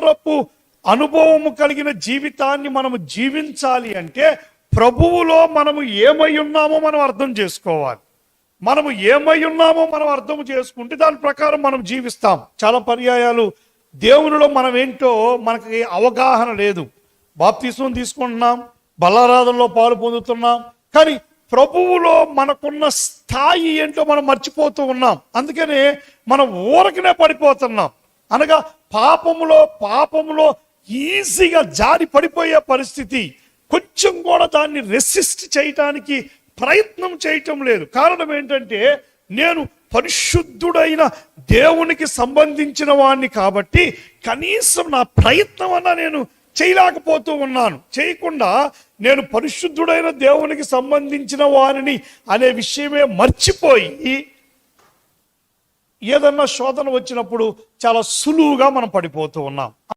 నిరంతరపు అనుభవము కలిగిన జీవితాన్ని మనము జీవించాలి అంటే ప్రభువులో మనము ఏమై ఉన్నామో మనం అర్థం చేసుకోవాలి. మనము ఏమై ఉన్నామో మనం అర్థం చేసుకుంటే దాని ప్రకారం మనం జీవిస్తాం. చాలా పర్యాయాలు దేవునిలో మనం ఏంటో మనకి అవగాహన లేదు. బాప్తిస్మం తీసుకుంటున్నాం, బలారాధనలో పాలు పొందుతున్నాం, కానీ ప్రభువులో మనకున్న స్థాయి ఏంటో మనం మర్చిపోతూ ఉన్నాం. అందుకనే మనం ఊరకనే పడిపోతున్నాం. అనగా పాపములో ఈజీగా జారి పడిపోయే పరిస్థితి. కొంచెం కూడా దాన్ని రెసిస్ట్ చేయటానికి ప్రయత్నం చేయటం లేదు. కారణం ఏంటంటే నేను పరిశుద్ధుడైన దేవునికి సంబంధించిన వాడిని కాబట్టి కనీసం నా ప్రయత్నం అన్నా నేను చేయలేకపోతూ ఉన్నాను. చేయకుండా నేను పరిశుద్ధుడైన దేవునికి సంబంధించిన వారిని అనే విషయమే మర్చిపోయి ఏదన్నా శోధన వచ్చినప్పుడు చాలా సులువుగా మనం పడిపోతూ ఉన్నాం.